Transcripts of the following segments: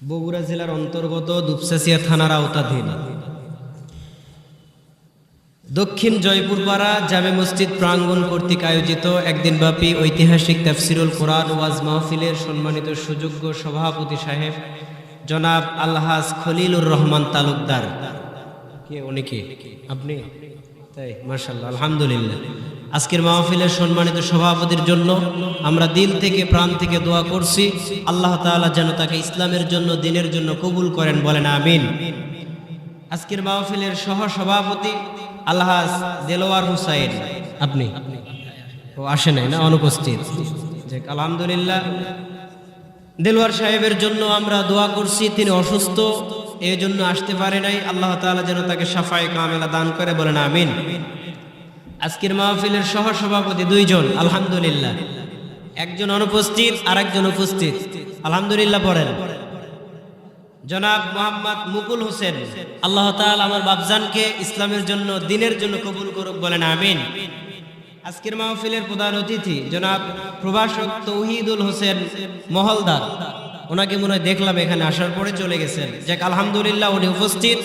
বগুড়া জেলার অন্তর্গত দুপচাচিয়া থানার আওতাধীন দক্ষিণ জয়পুরপাড়া জামে মসজিদ প্রাঙ্গণ কর্তৃক আয়োজিত একদিনব্যাপী ঐতিহাসিক তাফসিরুল কোরআন ওয়াজ মাহফিলের সম্মানিত সুযোগ্য সভাপতি সাহেব জনাব আলহাজ খলিলুর রহমান তালুকদার। কে উনি? কি আপনি? তাই, মাশাআল্লাহ, আলহামদুলিল্লাহ। আজকের মাহফিলের সম্মানিত সভাপতির জন্য আমরা দিল থেকে প্রাণ থেকে দোয়া করছি, আল্লাহ তাআলা যেন তাকে ইসলামের জন্য দ্বীনের জন্য কবুল করেন, বলেন আমিন। আজকের মাহফিলের সহ সভাপতি আলহাজ দেলোয়ার হুসাইন। আপনি? ও আসে নাই না, অনুপস্থিত। আলহামদুলিল্লাহ, দেলোয়ার সাহেবের জন্য আমরা দোয়া করছি, তিনি অসুস্থ, এই জন্য আসতে পারে নাই। আল্লাহ তাআলা যেন তাকে শাফায়ে কামেলা দান করে, বলেন আমিন। আজকের মাহফিলের সহ সভাপতি দুইজন, আলহামদুলিল্লাহ, একজন অনুপস্থিত আর একজন উপস্থিত, আলহামদুলিল্লাহ পড়েন। জনাব মোহাম্মদ মুকুল হোসেন, আল্লাহ তাআলা আমার বাপজানকে ইসলামের জন্য দ্বীনের জন্য কবুল করুক, বলেন আমিন। আজকের মাহফিলের প্রধান অতিথি জনাব প্রভাষক তৌহিদুল হোসেন মহলদার, ওনাকে মনে হয় দেখলাম এখানে আসার পরে চলে গেছেন। যাক, আলহামদুলিল্লাহ, উনি উপস্থিত।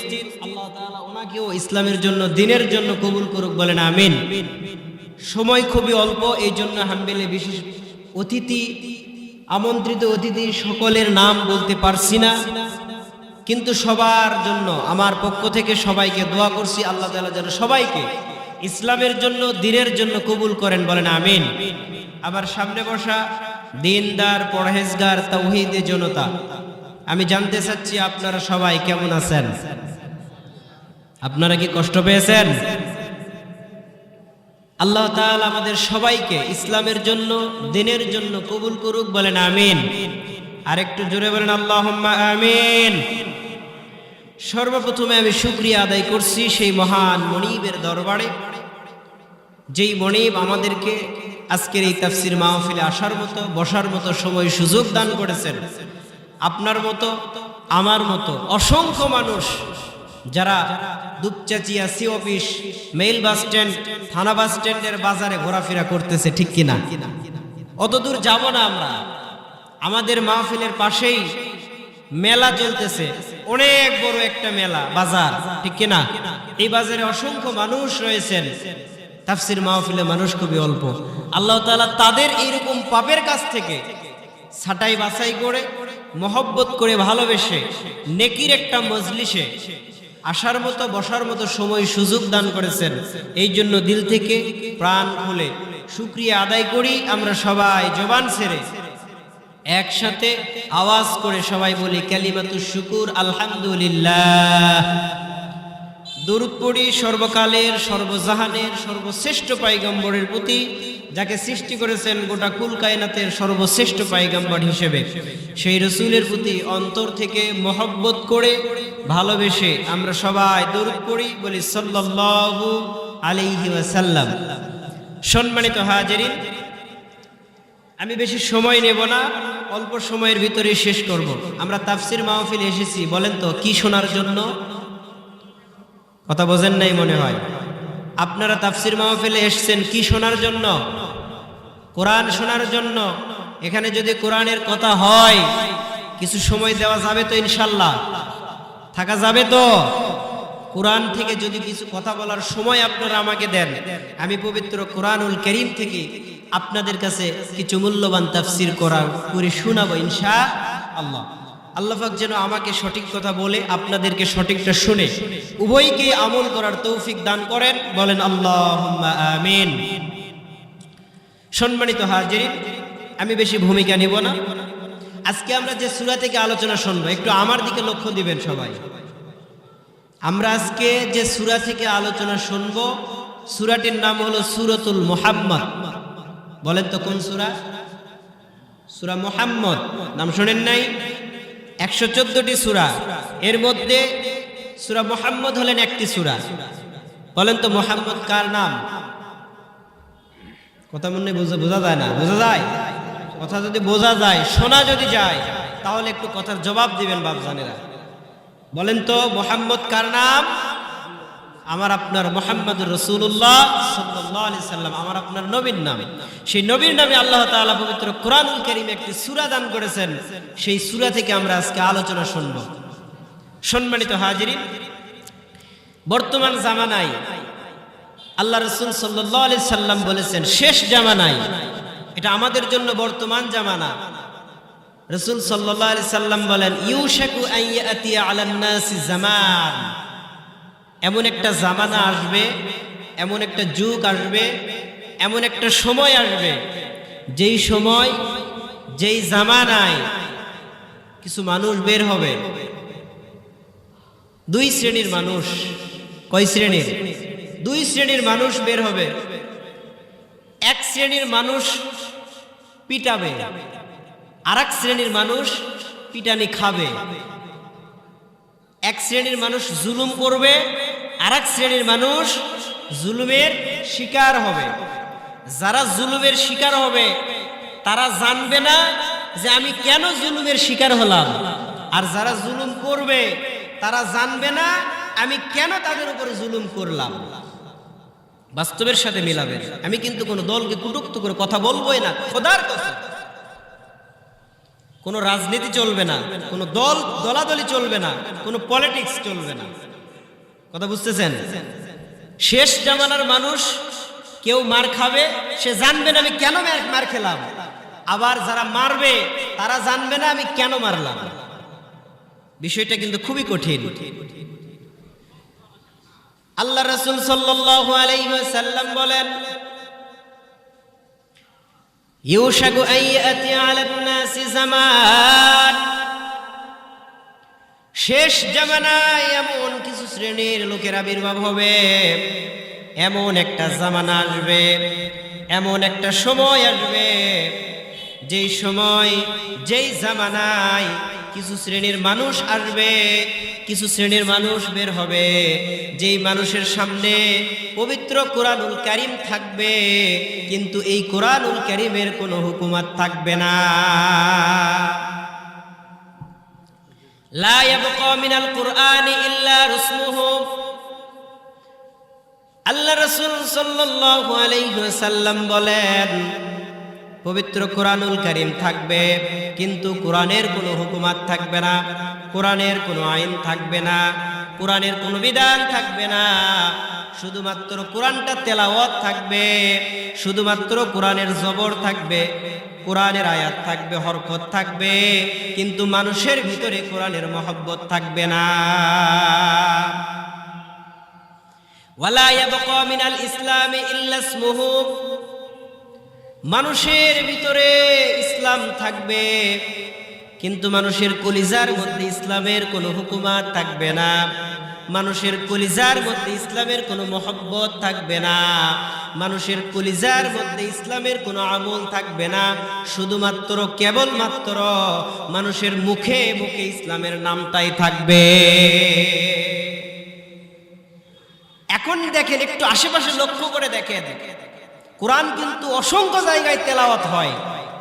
আল্লাহ তাআলা ওনাকেও ইসলামের জন্য দ্বীনের জন্য কবুল করুক, বলেন আমিন। সময় খুবই অল্প, এই জন্য হামবেলে বিশেষ অতিথি, আমন্ত্রিত অতিথি সকলের নাম বলতে পারছি না, কিন্তু সবার জন্য আমার পক্ষ থেকে সবাইকে দোয়া করছি, আল্লাহ তাআলা যেন সবাইকে ইসলামের জন্য দ্বীনের জন্য কবুল করেন, বলেন আমিন। আবার সামনে বসা দিনদার পরহেজগার তাওহীদে জনতা, আমি জানতে চাচ্ছি আপনারা সবাই কেমন আছেন? আপনারা কি কষ্ট পেয়েছেন? আল্লাহ তাআলা আমাদের সবাইকে ইসলামের জন্য দ্বীনের জন্য কবুল করুক, বলেন আমিন। আরেকটু জোরে বলেন আল্লাহুম্মা আমিন। সর্বপ্রথমে আমি শুকরিয়া আদায় করছি সেই মহান মনিবের দরবারে, যেই মনিব আমাদেরকে আজকের এই তাফসীর মাহফিলে আসার মতো, বসার মতো সময় সুযোগ দান করেছেন। আপনার মতো, আমার মতো অসংখ্য মানুষ যারা Dupchanchia C office, mail bus stand, থানা বাস স্ট্যান্ডের বাজারে ঘোরাফেরা করতেছে, ঠিক কিনা? অত দূর যাব না আমরা। আমাদের মাহফিলের পাশেই মেলা চলতেছে, অনেক বড় একটা মেলা বাজার, ঠিক কিনা? এই বাজারে অসংখ্য মানুষ রয়েছেন, তাফসীর মাহফিলে মানুষ খুবই অল্প। আল্লাহ তাআলা তাদের এইরকম পাপের কাছ থেকে ছাঁটাই বাছাই করে, মহব্বত করে, ভালোবেসে নেকির একটা মজলিসে আসার মতো, বসার মতো সময় সুযোগ দান করেছেন। এই জন্য দিল থেকে প্রাণ খুলে শুকরিয়া আদায় করি। আমরা সবাই জবান ছেড়ে একসাথে আওয়াজ করে সবাই বলি কালিমাতুশ শুকুর, আলহামদুলিল্লাহ। দরুদ পড়ি সর্বকালের, সর্বজাহানের সর্বশ্রেষ্ঠ পয়গম্বরের প্রতি, যাকে সৃষ্টি করেছেন গোটা কুল কায়নাতের সর্বশ্রেষ্ঠ পয়গম্বর হিসেবে, সেই রাসূলের প্রতি অন্তর থেকে মহব্বত করে, ভালোবেসে আমরা সবাই দরুদ পড়ি, বলি সাল্লাল্লাহু আলাইহি ওয়াসাল্লাম। সম্মানিত হাজিরিন, আমি বেশি সময় নেব না, অল্প সময়ের ভিতরে শেষ করব। আমরা তাফসীর মাহফিলে এসেছি, বলেন তো কি শোনার জন্য? কথা বোঝেন নাই মনে হয়। আপনারা তাফসীর মাহফিলে এসেছেন কি শোনার জন্য? কোরআন শোনার জন্য। এখানে যদি কোরআনের কথা হয়, কিছু সময় দেওয়া যাবে তো? ইনশাআল্লাহ থাকা যাবে তো? কোরআন থেকে যদি কিছু কথা বলার সময় আপনারা আমাকে দেন, আমি পবিত্র কোরআনুল কারীম থেকে আপনাদের কাছে কিছু মূল্যবান তাফসীর করে শোনাবো ইনশাআল্লাহ। আল্লাহ পাক যেন আমাকে সঠিক কথা বলে, আপনাদেরকে সঠিকটা শুনে উভয়কে আমল করার তৌফিক দান করেন, বলেন আল্লাহুম্মা আমিন। সম্মানিত হাজিরিন, আমি বেশি ভূমিকা নেব না। আজকে আমরা যে সূরা থেকে আলোচনা শুনবো, একটু আমার দিকে লক্ষ্য দিবেন সবাই। আমরা আজকে যে সূরা থেকে আলোচনা শুনবো, সূরাটির নাম হলো সূরাতুল মুহাম্মদ। বলেন তো কোন সূরা? সূরা মুহাম্মদ। নাম শুনেন নাই? 114টি সূরা, এর মধ্যে সূরা মুহাম্মদ হলেন একটি সূরা। বলেন তো মুহাম্মদ কার নাম? কথা মনে বোঝা যায় না? বোঝা যায়? কথা যদি বোঝা যায়, শোনা যদি যায়, তাহলে একটু কথার জবাব দিবেন বাপজানেরা। বলেন তো মুহাম্মদ কার নাম? আমার আপনার মুহাম্মদুর রাসূলুল্লাহ সাল্লাল্লাহু আলাইহি সাল্লাম, আমার আপনার নবীর নাম। সেই নবীর নামে আল্লাহ তাআলা পবিত্র কোরআনুল কারীমে একটি সূরা দান করেছেন। সেই সূরা থেকে আমরা আজকে আলোচনা শুনব। সম্মানিত হাজিরিন, বর্তমান জামানায় আল্লাহ রাসূল সাল্লাল্লাহু আলাইহি সাল্লাম বলেছেন শেষ জামানায়, এটা আমাদের জন্য বর্তমান জামানা। রাসূল সাল্লাল্লাহু আলাইহি সাল্লাম বলেন ইউশাকু আন ইয়াতিয়া আলান নাসি জামান, এমন একটা জামানা আসবে, এমন একটা যুগ আসবে, এমন একটা সময় আসবে, যেই সময় যেই জামানায় কিছু মানুষ বের হবে, দুই শ্রেণীর মানুষ। কয় শ্রেণীর? দুই শ্রেণীর মানুষ বের হবে। এক শ্রেণীর মানুষ পিটাবে, আর এক শ্রেণীর মানুষ পিটানি খাবে। এক শ্রেণীর মানুষ জুলুম করবে, আর এক শ্রেণীর মানুষ জুলুমের শিকার হবে। যারা জুলুমের শিকার হবে তারা জানবে না যে আমি কেন জুলুমের শিকার হলাম, আর যারা জুলুম করবে তারা জানবে না আমি কেন তাদের উপরে জুলুম করলাম। বাস্তবের সাথে মিলাবেন। আমি কিন্তু কোনো দলকে কটূক্ত করে কথা বলবোই না, খোদার কসম। কোনো রাজনীতি চলবে না, কোনো দলাদলি চলবে না, কোনো পলিটিক্স চলবে না। কথা বুঝতেছেন? শেষ জামানার মানুষ কেউ মার খাবে, সে জানবে না আমি কেন মার খেলাম, আবার যারা মারবে তারা জানবে না আমি কেন মারলাম। বিষয়টা কিন্তু খুবই কঠিন। আল্লাহ রাসূল সাল্লাল্লাহু আলাইহি ওয়াসাল্লাম বলেন ইউশাকু আন ইয়াতিয়া আলান নাসি জামান, শেষ জামানায় এমন কিছু শ্রেণীর লোকের আবির্ভাব হবে, এমন একটা জামানা আসবে, এমন একটা সময় আসবে, যেই সময় যেই জামানায় কিছু শ্রেণীর মানুষ আসবে, কিছু শ্রেণীর মানুষ বের হবে, যেই মানুষের সামনে পবিত্র কোরআনুল কারীম থাকবে, কিন্তু এই কোরআনুল কারীমের কোনো হুকুমত থাকবে না। লা ইয়াবকা মিনাল কুরআনি ইল্লা রুসমুহু। আল্লাহ রাসূল সাল্লাল্লাহু আলাইহি ওয়াসাল্লাম বলেন পবিত্র কোরআনুল কারীম থাকবে, কিন্তু কোরআনের কোনো হুকুমত থাকবে না, কোরআনের কোনো আইন থাকবে না, কোরআনের কোনো বিধান থাকবে না। শুধুমাত্র কোরআনটা তেলাওয়াত থাকবে, শুধুমাত্র কোরআনের জবর থাকবে, কোরআনের আয়াত থাকবে, হরকত থাকবে, কিন্তু মানুষের ভিতরে কোরআনের মহব্বত থাকবে না। ওয়ালা ইয়াবকা মিনাল ইসলামি ইল্লা ইসমুহু। মানুষের ভিতরে ইসলাম থাকবে, কিন্তু মানুষের কলিজার মধ্যে ইসলামের কোনো হুকুমত থাকবে না, মানুষের কলিজার মধ্যে ইসলামের কোনো মহব্বত থাকবে না, মানুষের কলিজার মধ্যে ইসলামের কোনো আমল থাকবে না। শুধুমাত্র কেবলমাত্র মানুষের মুখে মুখে ইসলামের নামটাই থাকবে। এখন দেখেন, একটু আশেপাশে লক্ষ্য করে দেখেন, কোরআন কিন্তু অসংখ্য জায়গায় তেলাওয়াত হয়।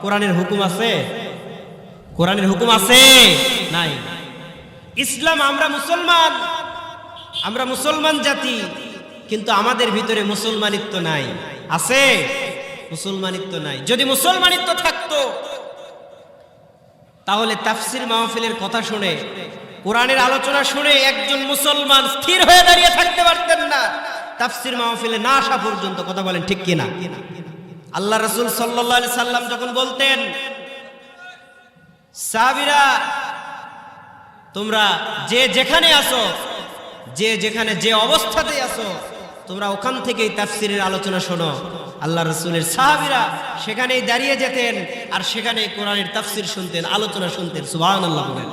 কোরআনের হুকুম আছে? কোরআনের হুকুম আছে? নাই। ইসলাম, আমরা মুসলমান জাতি, কিন্তু আমাদের ভিতরে মুসলমানিত্ব নাই। আছে? মুসলমানিত্ব নাই। যদি মুসলমানিত্ব থাকতো তাহলে তাফসির মাহফিলের কথা শুনে, কোরআনের আলোচনা শুনে একজন মুসলমান স্থির হয়ে দাঁড়িয়ে থাকতে পারতেন না তাফসির মাহফিলে না আসা পর্যন্ত। কথা বলেন ঠিক কিনা? আল্লাহ রাসূল সাল্লাল্লাহু আলাইহি সাল্লাম যখন বলতেন, সাহাবীরা তোমরা যে যেখানে আছো, যে যেখানে যে অবস্থাতেই আছো, তোমরা ওখান থেকেই তাফসিরের আলোচনা শোনো। আল্লাহ রাসূলের সাহাবীরা সেখানেই দাঁড়িয়ে যেতেন, আর সেখানেই কোরআনের তাফসির শুনতেন, আলোচনা শুনতেন। সুবহানাল্লাহ বলেন।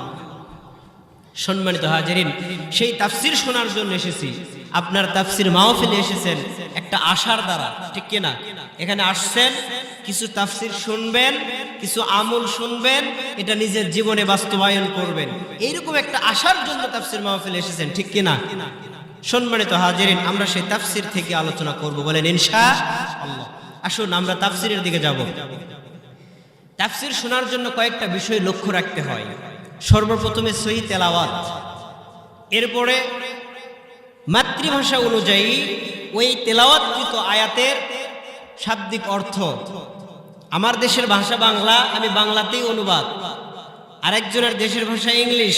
সম্মানিত হাজিরিন, সেই তাফসির শোনার জন্য এসেছি। আপনার তাফসির মাহফিলে এসেছেন একটা আশার দ্বারা, ঠিক কিনা? এখানে আসছেন, কিছু তাফসির শুনবেন, কিছু আমল শুনবেন, এটা নিজের জীবনে বাস্তবায়ন করবেন, এইরকম একটা আশার জন্য তাফসির মাহফিলে এসেছেন, ঠিক কিনা? সম্মানিত হাজিরিন, আমরা সেই তাফসির থেকে আলোচনা করব, বলেন ইনশাআল্লাহ। আসুন আমরা তাফসিরের দিকে যাব। তাফসির শোনার জন্য কয়েকটা বিষয় লক্ষ্য রাখতে হয়। সর্বপ্রথমে সহিহ তেলাওয়াত, এরপরে মাতৃভাষা অনুযায়ী ওই তেলাওয়াতকৃত আয়াতের শাব্দিক অর্থ। আমার দেশের ভাষা বাংলা, আমি বাংলাতেই অনুবাদ। আরেকজনের দেশের ভাষা ইংলিশ,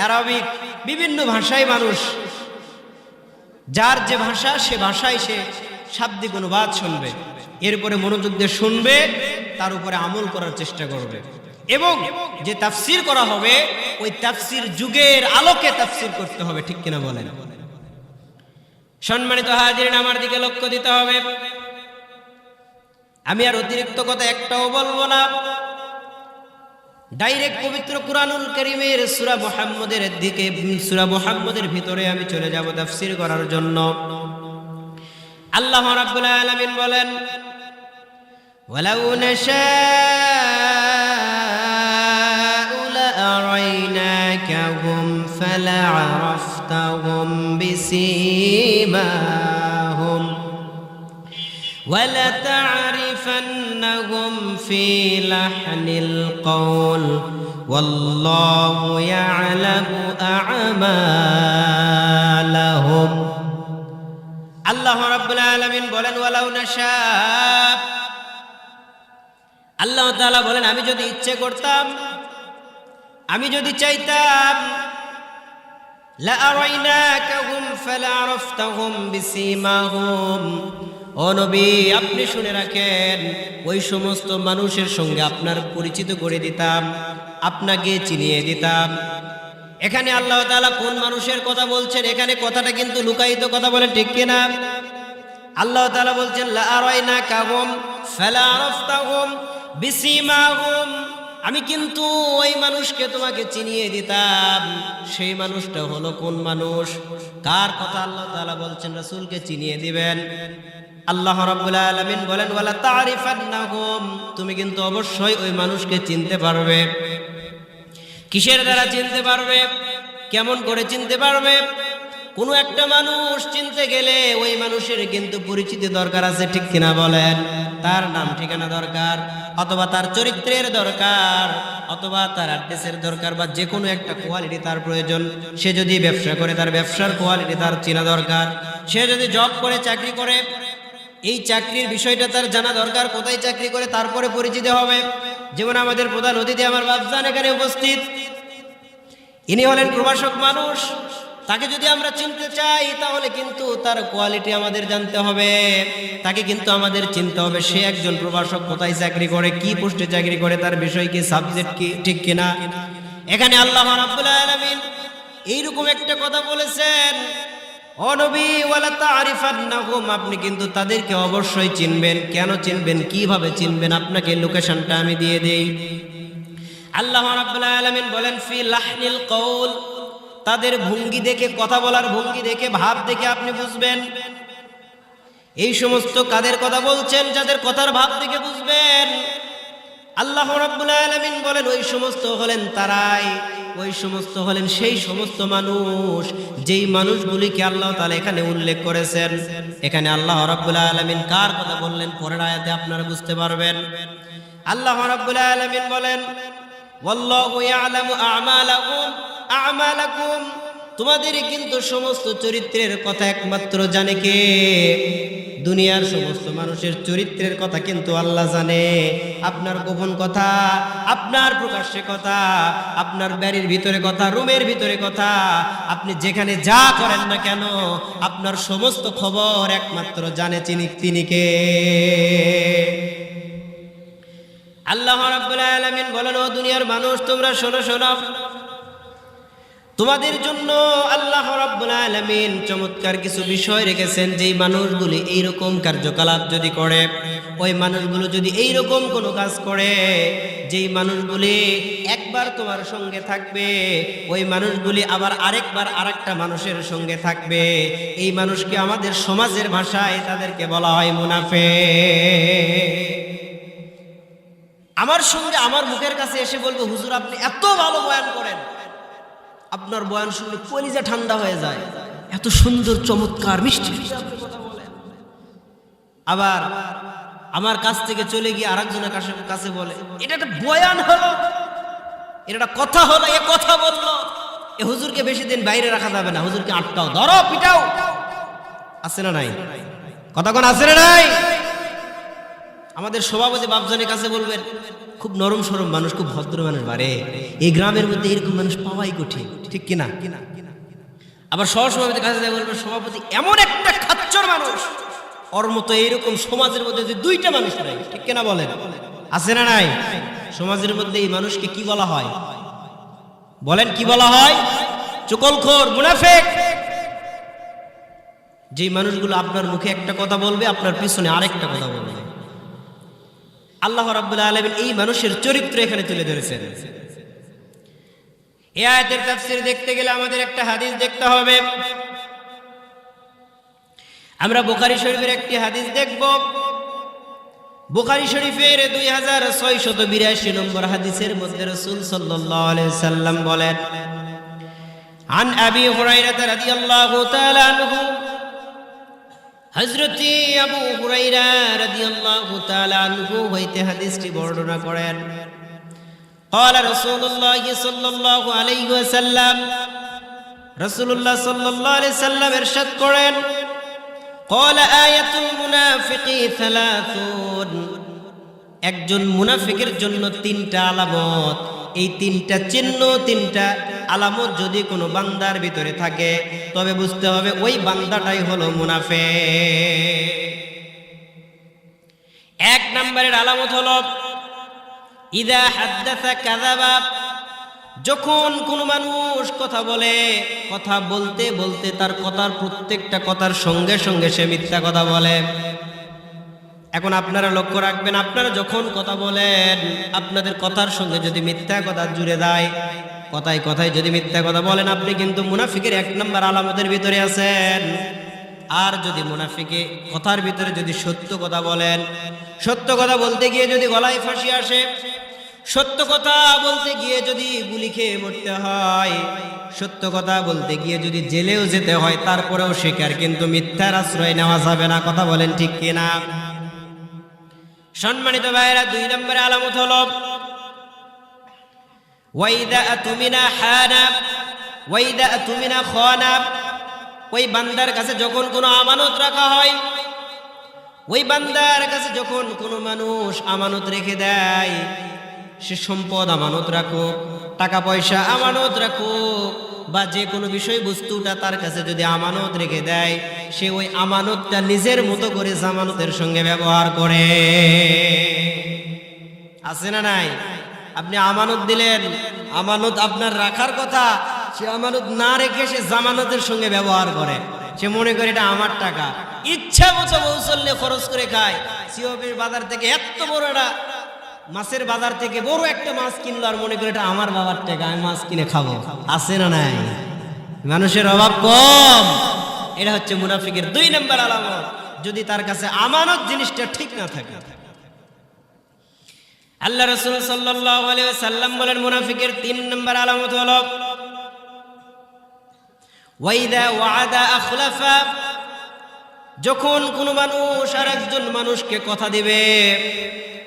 আরবিক, বিভিন্ন ভাষায় মানুষ যার যে ভাষা সে ভাষায় সে শাব্দিক অনুবাদ শুনবে, এরপরে মনোযোগ দিয়ে শুনবে, তার উপরে আমল করার চেষ্টা করবে। এবং যে তাফসির করা হবে ওই তাফসির যুগের আলোকে তাফসির করতে হবে, ঠিক কিনা বলেন? সম্মানিত হাজিরিন, আমার দিকে লক্ষ্য দিতে হবে। আমি আর অতিরিক্ত কথা একটাও বলবো না, ডাইরেক্ট পবিত্র কুরআনুল কারীমের সূরা মুহাম্মদের দিকে, সূরা মুহাম্মদের ভিতরে আমি চলে যাব তাফসীর করার জন্য। আল্লাহ রাব্বুল আলামিন বলেন, ওয়ালাউ নাশাউ লাআরাইনাকাহুম ফালা'আরাফতাহুম বিসীমাহুম وَلَتَعْرِفَنَّهُمْ فِي لَحْنِ الْقَوْلِ وَاللَّهُ يَعْلَمُ أَعْمَالَهُمْ। আল্লাহ রাব্বুল আলামিন বলেন, ওয়ালাউ নাশা, আল্লাহ তাআলা বলেন আমি যদি ইচ্ছে করতাম, আমি যদি চাইতাম, লাআরাইনাকাহুম ফালা'আরাফতাহুম বিসীমাহুম, ও নবী আপনি শুনে রাখেন, ওই সমস্ত মানুষের সঙ্গে আপনার পরিচিত করে দিতাম, আপনাকে চিনিয়ে দিতাম। এখানে আল্লাহ তাআলা কোন মানুষের কথা বলছেন? এখানে কথাটা কিন্তু লুকায়িত কথা, বলে ঠিক কিনা? আল্লাহ তাআলা বলছেন লাআরাইনাকাহুম ফালা'আরাফতাহুম বিসীমাহুম, আমি কিন্তু ওই মানুষকে তোমাকে চিনিয়ে দিতাম। সেই মানুষটা হলো কোন মানুষ? কার কথা আল্লাহ তাআলা বলছেন? রাসূলকে চিনিয়ে দিবেন। আল্লাহ রাব্বুল আলামিন বলেন, ওয়ালা তারিফান্নাহুম, তুমি কিন্তু অবশ্যই ওই মানুষকে চিনতে পারবে। কিসের দ্বারা চিনতে পারবে? কেমন করে চিনতে পারবে? কোনো একটা মানুষ চিনতে গেলে ওই মানুষের কিন্তু পরিচিতি দরকার আছে, ঠিক কিনা বলেন? তার নাম ঠিকানা দরকার, অথবা তার চরিত্রের দরকার, অথবা তার অ্যাড্রেসের দরকার, বা যে কোনো একটা কোয়ালিটি তার প্রয়োজন। সে যদি ব্যবসা করে তার ব্যবসার কোয়ালিটি তার চেনা দরকার। সে যদি জব করে, চাকরি করে, এই চাকরির বিষয়টা তার জানা দরকার, কোথায় চাকরি করে, তারপরে পরিচিতি হবে। যেমন আমাদের প্রধান অতিথি আমার বাপজান এখানে উপস্থিত, ইনি হলেন প্রবাসক মানুষ। তাকে যদি আমরা চিনতে চাই তাহলে কিন্তু তার কোয়ালিটি আমাদের জানতে হবে, তাকে কিন্তু আমাদের চিনতে হবে। সে একজন প্রবাসক, কোথায় চাকরি করে, কি পোস্টে চাকরি করে, তার বিষয় কি, সাবজেক্ট কি, ঠিক কিনা? এখানে আল্লাহ রাব্বুল আলামিন এইরকম একটা কথা বলেছেন, ও নবী ওয়ালা তারিফান্নাহুম, আপনি কিন্তু তাদেরকে অবশ্যই চিনবেন। কেন চিনবেন, কিভাবে চিনবেন? আপনাকে লোকেশনটা আমি দিয়ে দেই। আল্লাহ রাব্বুল আলামিন বলেন, ফি লাহনিল কওল, তাদের ভঙ্গি দেখে, কথা বলার ভঙ্গি দেখে, ভাব দেখে আপনি বুঝবেন। এই সমস্ত কাদের কথা বলছেন? যাদের কথার ভাব দেখে বুঝবেন। আল্লাহ রাব্বুল আলামিন বলেন, ওই সমস্ত হলেন তারাই, ওই সমস্ত হলেন সেই সমস্ত মানুষ, যেই মানুষগুলিকে আল্লাহ তাআলা এখানে উল্লেখ করেছেন। এখানে আল্লাহ রাব্বুল আলামিন কার কথা বললেন পরের আয়াতে আপনারা বুঝতে পারবেন। আল্লাহ রাব্বুল আলামিন বলেন, ওয়াল্লাহু ইয়ালামু আ'মালাকুম, তোমাদের কিন্তু সমস্ত চরিত্রের কথা একমাত্র জানে কে? দুনিয়ার সমস্ত মানুষের চরিত্রের কথা কিন্তু আল্লাহ জানে। আপনার গোপন কথা, আপনার প্রকাশ্যে কথা, আপনার বাড়ির ভিতরে কথা, রুমের ভিতরে কথা, আপনি যেখানে যা করেন না কেন, আপনার সমস্ত খবর একমাত্র জানে তিনি কে? আল্লাহ রাব্বুল আলামিন বলেন, ও দুনিয়ার মানুষ তোমরা শোনো, তোমাদের জন্য আল্লাহ রাব্বুল আলামিন চমৎকার কিছু বিষয় রেখেছেন। যেই মানুষগুলি এইরকম কার্যকলাপ যদি করে, ওই মানুষগুলো যদি এইরকম কোনো কাজ করে, যেই মানুষগুলি একবার তোমার সঙ্গে থাকবে, ওই মানুষগুলি আবার আরেকবার আরেকটা মানুষের সঙ্গে থাকবে, এই মানুষকে আমাদের সমাজের ভাষায় তাদেরকে বলা হয় মুনাফিক। আমার সঙ্গে আমার মুখের কাছে এসে বলবে, হুজুর আপনি এত ভালো বয়ান করেন, আপনার বয়ান শুনলে কলিজা ঠান্ডা হয়ে যায়, এত সুন্দর চমৎকার মিষ্টি কথা বলেন। আবার আমার কাছ থেকে চলে গিয়ে আরেকজনের কাছে বলে, এটা একটা বয়ান হলো, এটা একটা কথা হলো, এ কথা বললো, এ হুজুরকে বেশি দিন বাইরে রাখা যাবে না, হুজুরকে আটকাও, ধরো, পিটাও। আছে না নাই? কথা কোন আছে না নাই? আমাদের সভাপতি বাপজনের কাছে বলবেন, খুব নরম সরম মানুষ, খুব ভদ্র মানুষ, বারে এই গ্রামের মধ্যে এরকম মানুষ পাওয়াই কঠিন, ঠিক কিনা? আবার সহসভাপতির কাছে বলবেন, সভাপতি এমন একটা খাচ্চর মানুষ, ওর মতো এরকম সমাজের মধ্যে যে দুইটা মানুষ নাই, ঠিক কিনা বলেন? আছে না নাই? সমাজের মধ্যে এই মানুষকে কি বলা হয়? বলেন কি বলা হয়? চুগলখোর, মুনাফিক। যে মানুষগুলো আপনার মুখে একটা কথা বলবে, আপনার পিছনে আরেকটা কথা বলবে। আল্লাহ রাব্বুল আলামিন এই মানুষের চরিত্র এখানে তুলে ধরেছেন। এই আয়াতের তাফসীর দেখতে গেলে আমাদের একটা হাদিস দেখতে হবে। আমরা বুখারী শরীফের একটি হাদিস দেখব। বুখারী শরীফের 2682 নম্বর হাদিসের মধ্যে রাসূল সাল্লাল্লাহু আলাইহি সাল্লাম বলেন, আন আবি হুরায়রা রাদিয়াল্লাহু তাআলা আনহু, হযরত আবু হুরায়রা রাদিয়াল্লাহু তাআলা আনহু হইতে হাদিসটি বর্ণনা করেন। قال رسول الله صلى الله عليه وسلم, রাসূলুল্লাহ সাল্লাল্লাহু আলাইহি সাল্লাম ইরশাদ করেন, قال آية المنافق ثلاثون, একজন মুনাফিকের জন্য তিনটা আলামত। এই তিনটা চিহ্ন, তিনটা আলামত যদি কোনো বান্দার ভিতরে থাকে, তবে বুঝতে হবে ওই বান্দাটাই হলো মুনাফিক। এক নম্বরের আলামত হলো ইদা হাদ্দাসা কাযাবা, যখন কোনো মানুষ কথা বলে, কথা বলতে বলতে তার কথার প্রত্যেকটা কথার সঙ্গে সঙ্গে সে মিথ্যা কথা বলে। এখন আপনারা লক্ষ্য রাখবেন, আপনারা যখন কথা বলেন, আপনাদের কথার সঙ্গে যদি মিথ্যা কথা জুড়ে দেয়, কথায় কথায় যদি মিথ্যা কথা বলেন, আপনি কিন্তু মুনাফিকের এক নম্বর আলামতের ভিতরে আছেন। আর যদি মুনাফিকে কথার ভিতরে যদি সত্য কথা বলেন, সত্য কথা বলতে গিয়ে যদি গলায় ফাঁসি আসে, সত্য কথা বলতে গিয়ে যদি গুলি খেয়ে মরতে হয়, সত্য কথা বলতে গিয়ে যদি জেলেও যেতে হয়, তারপরেও স্বীকার, কিন্তু মিথ্যার আশ্রয় নেওয়া যাবে না। কথা বলেন ঠিক কিনা? সম্মানিত ভাইরা, দুই নম্বরের আলামত হলো ওয়াইদা আতুমিনা হানা ওয়াইদা আতুমিনা খানা, ওই বান্দার কাছে যখন কোনো আমানত রাখা হয়, ওই বান্দার কাছে যখন কোনো মানুষ আমানত রেখে দেয়, সে সম্পদ আমানত রাখুক, টাকা পয়সা আমানত রাখুক, বা যে কোনো বিষয়বস্তুটা তার কাছে যদি আমানত রেখে দেয়, সে ওই আমানতটা নিজের মতো করে জামানতের সঙ্গে ব্যবহার করে। আছে না নাই? আপনি আমানত দিলেন, আমানত আপনার রাখার কথা, সে আমানত না রেখে সে জামানতের সঙ্গে ব্যবহার করে। সে মনে করে এটা আমার টাকা, ইচ্ছা মতো বৌচল্যে খরচ করে খায়। সিওপির বাজার থেকে এত বড় একটা মাছের বাজার থেকে বড় একটা মাছ কিনলো, আর মনে করে এটা আমার বাবার টাকা, আমি মাছ কিনে খাবো। আছে না নাই? মানুষের অভাব কম। এটা হচ্ছে মুনাফিকের দুই নম্বর আলামত, যদি তার কাছে আমানত জিনিসটা ঠিক না থাকে। আল্লাহ রাসূল সাল্লাল্লাহু আলাইহি ওয়াসাল্লাম বলেন, মুনাফিকের তিন নম্বর আলামত হলো ওয়াইদা ওয়াদা আখলাফা, যখন কোনো মানুষ আরেকজন মানুষকে কথা দিবে,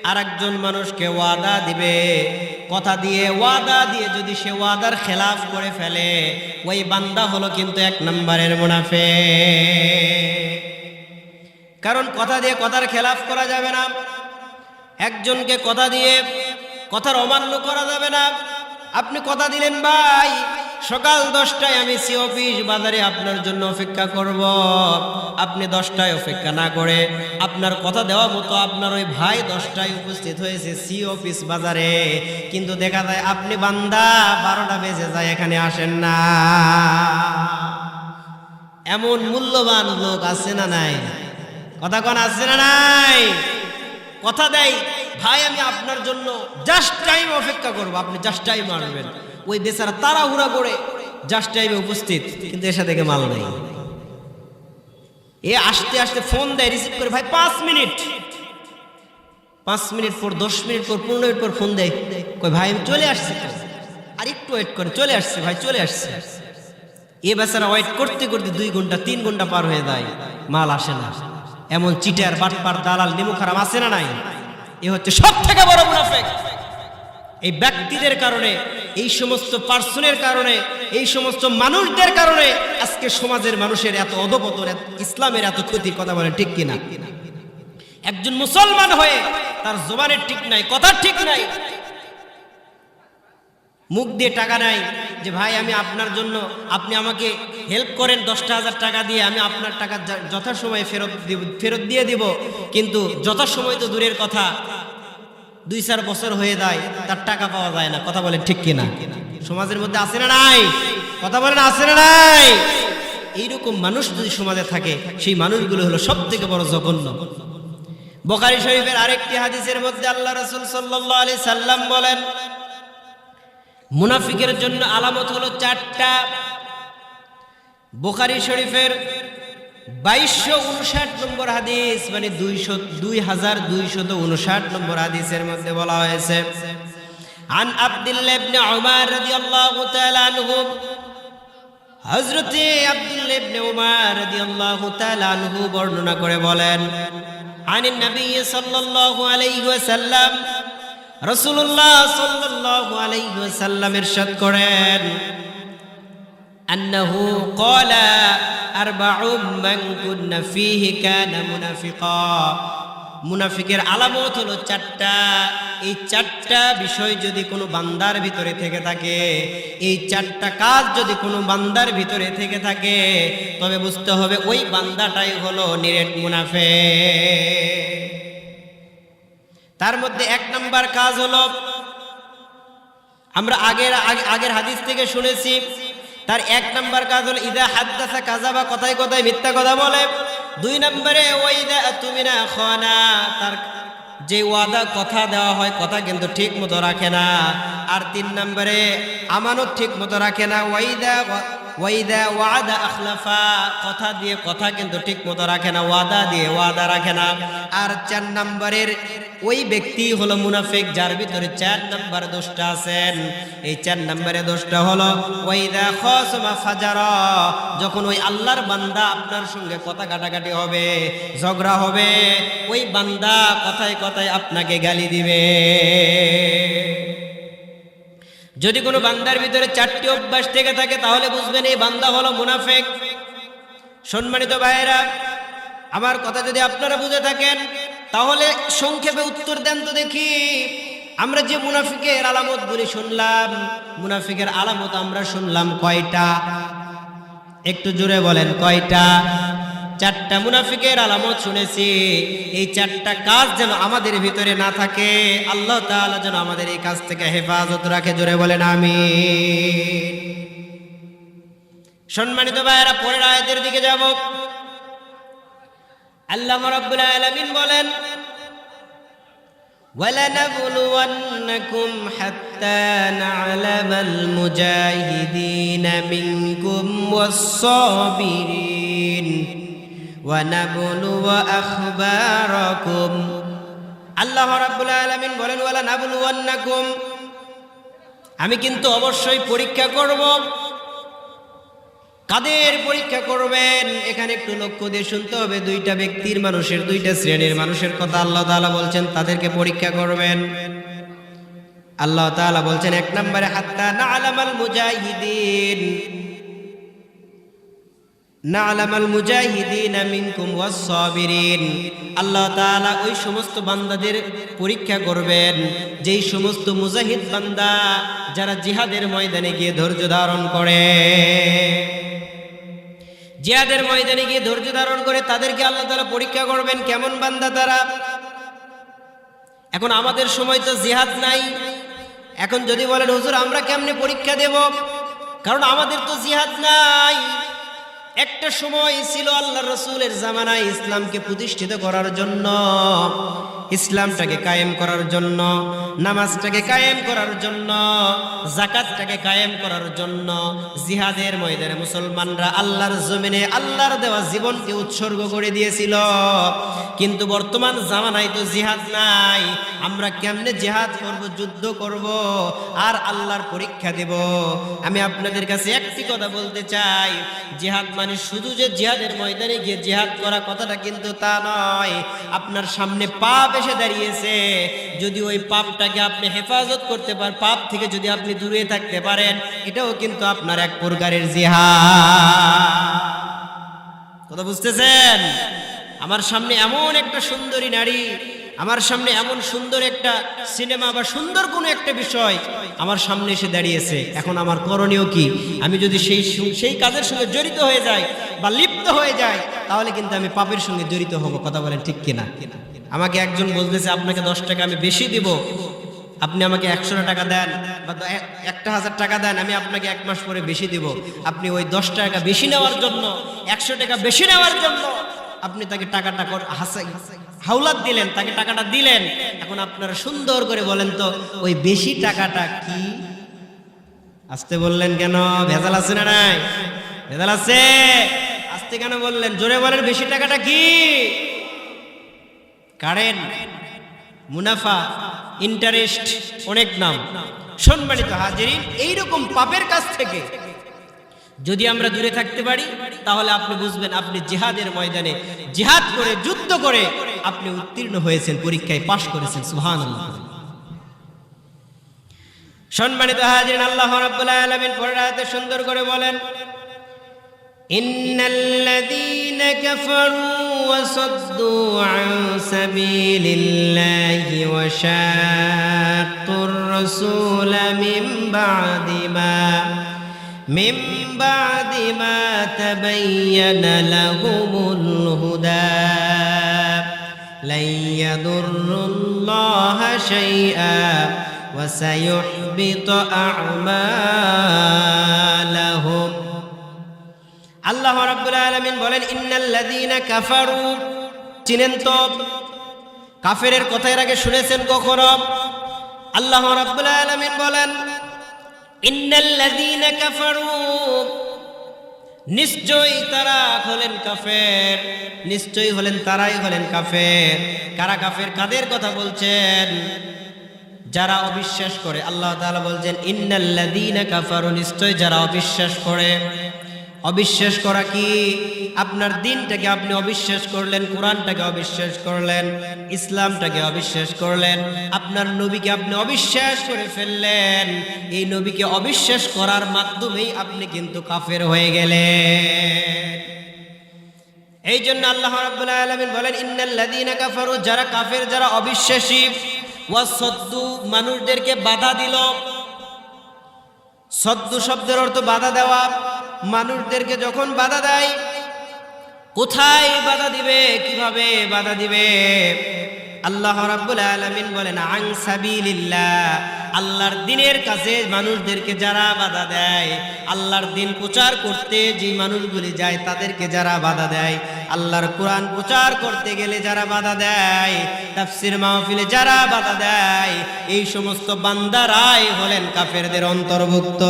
আরেকজন মানুষকে ওয়াদা দিবে, কথা দিয়ে ওয়াদা দিয়ে যদি সে ওয়াদার খেলাফ করে ফেলে, ওই বান্দা হলো কিন্তু এক নম্বরের মুনাফিক। কারণ কথা দিয়ে কথার খেলাফ করা যাবে না, একজনকে কথা দিয়ে কথার অমান্য করা যাবে না। আপনি কথা দিলেন, ভাই সকাল 10টায় আমি সি অফিস বাজারে আপনার জন্য অপেক্ষা করব। আপনি 10টায় অপেক্ষা না করে আপনার কথা দেওয়া মতো আপনার ওই ভাই 10টায় উপস্থিত হয়েছে সি অফিস বাজারে, কিন্তু দেখা যায় আপনি বান্দা 12টা বেজে যায়, এখানে আসেন না। এমন মূল্যবান লোক আছে না নাই? কথা কোন আছে না নাই? কথা দেয়, ভাই আমি আপনার জন্য জাস্ট টাইম অপেক্ষা করব, আপনি জাস্ট টাইম আসবেন। ওই বেচারা তাড়াহুড়া করে জাস্ট টাইমে উপস্থিত, কিন্তু এসে দেখে মাল নাই। এ আসতে আসতে ফোন দেয়, রিসিভ করে, ভাই 5 মিনিট। 5 মিনিট পর, 10 মিনিট পর, 15 মিনিট পর ফোন দেয়, কই ভাই আমি চলে আসছি। আর একটু ওয়েট করে, চলে আসছে ভাই, চলে আসছে। এ বেচারা ওয়েট করতে করতে 2 ঘন্টা 3 ঘন্টা পার হয়ে যায়, মাল আসে না। এমন চিটার, বাটপার, দালাল, নিমু খারাপ আছে না নাই? এ হচ্ছে সব থেকে বড় মুনাফিক। এই ব্যক্তিদের কারণে এই সমস্ত পার্সনের কারণে, এই সমস্ত মানুষদের কারণে আজকে সমাজের মানুষের এত অধপতন, ইসলামের এত ক্ষতির কথা বলে ঠিক কিনা? একজন মুসলমান হয়ে তার জবানের ঠিক নাই, কথার ঠিক নাই, মুখ দিয়ে টাকা নাই যে ভাই আমি আপনার জন্য, আপনি আমাকে হেল্প করেন 10,000 টাকা দিয়ে, আমি আপনার টাকা যথাসময়ে ফেরত দিয়ে দিব, কিন্তু যথাসময় তো দূরের কথা, 2-4 বছর হয়ে যায় তার টাকা পাওয়া যায় না। কথা বলেন ঠিক কিনা? সমাজের মধ্যে আছে না নাই? কথা বলেন আছে না নাই? এইরকম মানুষ যদি সমাজে থাকে, সেই মানুষগুলো হলো সব থেকে বড় জঘন্য। বুখারী শরীফের আরেকটি হাদিসের মধ্যে আল্লাহ রাসূল সাল্লাল্লাহু আলাইহি সাল্লাম বলেন, মুনাফিকের জন্য আলামত হলো 4টা। বুখারী শরীফের 2259 নম্বর হাদিস, মানে 2259 নম্বর হাদিসের মধ্যে বলা হয়েছে, আন আব্দুল্লাহ ইবনে উমার রাদিয়াল্লাহু তাআলা আনহু, হযরতে আব্দুল্লাহ ইবনে উমার রাদিয়াল্লাহু তাআলা আনহু বর্ণনা করে বলেন, আনিন নবী সাল্লাল্লাহু আলাইহি ওয়াসাল্লাম, রাসূলুল্লাহ সাল্লাল্লাহু আলাইহি ওয়াসাল্লাম ইরশাদ করেন, আন্নাহু ক্বালা আরবাউম মান কুন্না ফীহি কানা মুনাফিকা। মুনাফিকের আলামত হলো 4টা। এই 4টা বিষয় যদি কোনো বান্দার ভিতরে থেকে থাকে, এই 4টা কাজ যদি কোনো বান্দার ভিতরে থেকে থাকে, তবে বুঝতে হবে ওই বান্দাটাই হলো নিরেট মুনাফিক। তার মধ্যে 1 নাম্বার কাজ হলো, আমরা আগের হাদিস থেকে শুনেছি, তার 1 নাম্বার কাজ হলো ইদা হাদ্দাসা কাযাবা, কথায় কথায় মিথ্যা কথা বলে। 2 নম্বরে ওয়াইদা তুমিনা খানা, তার যে ওয়াদা কথা দেওয়া হয় কথা কিন্তু ঠিক মতো রাখে না। আর 3 নম্বরে আমানত ঠিক মতো রাখে না, ওয়াইদা ওয়াদা আখলাফা, কথা দিয়ে কথা কিন্তু ঠিক মতো রাখে না, ওয়াদা দিয়ে ওয়াদা রাখে না। আর 4 নম্বরের ওই ব্যক্তি হলো মুনাফিক যার ভিতরে 4 নম্বর দোষটা আছেন। এই 4 নম্বরে দোষটা হলো ওয়াইদা খাসামা ফাজারা, যখন ওই আল্লাহর বান্দা আপনার সঙ্গে কথা কাটাকাটি হবে, ঝগড়া হবে, ওই বান্দা কথায় কথায় আপনাকে গালি দিবে। যদি কোনো বান্দার ভিতরে 4টি অভ্যাস থেকে থাকে, তাহলে বুঝবেন এই বান্দা হলো মুনাফিক। সম্মানিত ভাইয়েরা, আমার কথা যদি আপনারা বুঝে থাকেন, তাহলে সংক্ষেপে উত্তর দেন তো দেখি। আমরা যে মুনাফিকের আলামতগুলি শুনলাম, মুনাফিকের আলামত আমরা শুনলাম কয়টা? একটু জোরে বলেন কয়টা? 4টা মুনাফিকের আলামত শুনেছি। এই 4টা কাজ যেন আমাদের ভিতরে না থাকে, আল্লাহ তাআলা যেন আমাদের এই কাজ থেকে হেফাজত রাখে। জোরে বলেন আমিন। সম্মানিত ভাইয়েরা, পরের আয়াতের দিকে যাব। আল্লাহ রাব্বুল আলামিন বলেন, وَلَنَبْلُوَنَّكُمْ حَتَّى نَعْلَمَ الْمُجَاهِدِينَ مِنكُمْ وَالصَّابِرِينَ وَنَبْلُوَ أَخْبَارَكُمْ। আল্লাহ রাব্বুল আলামিন বলেন, وَلَنَبْلُوَنَّكُمْ, আমি কিন্তু অবশ্যই পরীক্ষা করব। কাদের পরীক্ষা করবেন? এখানে একটু লক্ষ্য দিয়ে শুনতে হবে। 2টা ব্যক্তির, মানুষের 2টা শ্রেণীর মানুষের কথা আল্লাহ তাআলা বলছেন, তাদেরকে পরীক্ষা করবেন। আল্লাহ তাআলা বলছেন 1 নম্বরে হাত্তা না'লামাল মুজাহিদিন, না'লামাল মুজাহিদিন মিনকুম ওয়াস-সাবিরিন। আল্লাহ তাআলা ওই সমস্ত বান্দাদের পরীক্ষা করবেন যেই সমস্ত মুজাহিদ বান্দা যারা জিহাদের ময়দানে গিয়ে ধৈর্য ধারণ করে। জিহাদের ময়দানে গিয়ে ধৈর্য ধারণ করে তাদেরকে আল্লাহ তাআলা পরীক্ষা করবেন কেমন বান্দা তারা। এখন আমাদের সময় তো জিহাদ নাই। এখন যদি বলেন হুজুর আমরা কেমনে পরীক্ষা দেব, কারণ আমাদের তো জিহাদ নাই। একটা সময় ছিল আল্লাহর রাসূলের জামানায় ইসলামকে প্রতিষ্ঠিত করার জন্য, ইসলামটাকে কায়েম করার জন্য, নামাজটাকে কায়েম করার জন্য, যাকাতটাকে কায়েম করার জন্য জিহাদের ময়দানে মুসলমানরা আল্লাহর জমিনে আল্লাহর দেওয়া জীবনকে উৎসর্গ করে দিয়েছিল। কিন্তু বর্তমান জামানায় তো জিহাদ নাই। আমরা কেমনে জিহাদ করব, যুদ্ধ করব আর আল্লাহর পরীক্ষা দেব? আমি আপনাদের কাছে একটি কথা বলতে চাই, জিহাদ মানে শুধু যে জিহাদের ময়দানে গিয়ে জিহাদ করা কথাটা কিন্তু তা নয়। আপনার সামনে পাপ এসে দাঁড়িয়েছে। যদি ওই পাপটাকে আপনি হেফাজত করতে পারেন, পাপ থেকে যদি আপনি দূরে থাকতে পারেন, এটাও কিন্তু আপনার এক প্রকারের জিহাদ। কথা বুঝতেছেন? আমার সামনে এমন একটা সুন্দরী নারী, আমার সামনে এমন সুন্দর একটা সিনেমা বা সুন্দর কোনো একটা বিষয় আমার সামনে এসে দাঁড়িয়েছে। এখন আমার করণীয় কি? আমি যদি সেই কাজের সঙ্গে জড়িত হয়ে যাই বা লিপ্ত হয়ে যাই, তাহলে কিন্তু আমি পাপের সঙ্গে জড়িত হব। কথা বলেন ঠিক কিনা? আমাকে একজন বলতেছে আপনাকে 10 টাকা আমি বেশি দিব, আপনি আমাকে 100 টাকা দেন বা 1000 টাকা দেন, আমি আপনাকে 1 মাস পরে বেশি দিব। আপনি ওই 10 টাকা বেশি নেওয়ার জন্য, 100 টাকা বেশি নেওয়ার জন্য আপনি তাকে টাকাটা হাওলাত দিলেন, তাকে টাকাটা দিলেন। এখন আপনারা সুন্দর করে বলেন তো, ওই বেশি টাকাটা কি? আস্তে বললেন কেন? ভেজাল আছে না নাই? ভেজাল আছে। আস্তে কেন বললেন? জোরে বলেন, বেশি টাকাটা কি? কারেন্ট, মুনাফা, ইন্টারেস্ট, অনেক নাম। সম্মানিত হাজিরিন, এইরকম পাপের কাছ থেকে যদি আমরা দূরে থাকতে পারি, তাহলে আপনি বুঝবেন আপনি জিহাদের ময়দানে জিহাদ করে, যুদ্ধ করে আপনি উত্তীর্ণ হয়েছেন, পরীক্ষায় পাশ করেছেন। সুবহানাল্লাহ। সম্মানিত হাজিরিন, আল্লাহ রাব্বুল আলামিন পরের আয়াতে সুন্দর করে বলেন, ইন্নাল্লাযীনা কাফারু ওয়া সাদ্দু আন সাবিলিল্লাহি ওয়া শাক্কুর রাসূলা মিন বা'দি মা তাবায়্যানা লাহুমুল হুদা লান ইয়াদুররুল্লাহা শাইআ ওয়া সায়ুহবিতু আ'মালাহুম। আল্লাহ রাব্বুল আলামিন বলেন, ইন্নাল্লাযীনা কাফারু, চিনেন তো? কাফেরের কথা এর আগে শুনেছেন কখনো? আল্লাহ রাব্বুল আলামিন বলেন, ইন্নাল্লাযীনা কাফারু, নিশ্চয়ই তারা হলেন কাফের, নিশ্চয়ই হলেন তারাই হলেন কাফের। কারা কাফের? কাদের কথা বলছেন? যারা অবিশ্বাস করে। আল্লাহ তাআলা বলছেন, ইন্নাল্লাযীনা কাফারু, নিশ্চয়ই যারা অবিশ্বাস করে। অবিশ্বাস করা কি? আপনার দিনটাকে আপনি অবিশ্বাস করলেন, কোরআনটাকে অবিশ্বাস করলেন, ইসলামটাকে অবিশ্বাস করলেন, আপনার নবীকে আপনি অবিশ্বাস করে ফেললেন। এই নবীকে অবিশ্বাস করার মাধ্যমেই আপনি কিন্তু কাফের হয়ে গেলেন। এই জন্য আল্লাহ রাব্বুল আলামিন বলেন, ইন্নাল্লাযীনা কাফারু, যারা কাফের, যারা অবিশ্বাসী, ওয়াসাদ্দু, মানুষদেরকে বাধা দিল। সদ্দু শব্দের অর্থ বাধা দেওয়া। মানুষদেরকে যখন বাধা দেয়, কোথায় বাধা দিবে, কিভাবে বাধা দিবে? আল্লাহ রাব্বুল আলামিন বলেন, আন সাবিলিল্লাহ, আল্লাহর দ্বীনের কাছে মানুষদেরকে যারা বাধা দেয়, আল্লাহর দ্বীন প্রচার করতে যে মানুষগুলি যায় তাদেরকে যারা বাধা দেয়, আল্লাহর কোরআন প্রচার করতে গেলে যারা বাধা দেয়, তাফসীর মাহফিলে যারা বাধা দেয়, এই সমস্ত বান্দারাই হলেন কাফেরদের অন্তর্ভুক্ত।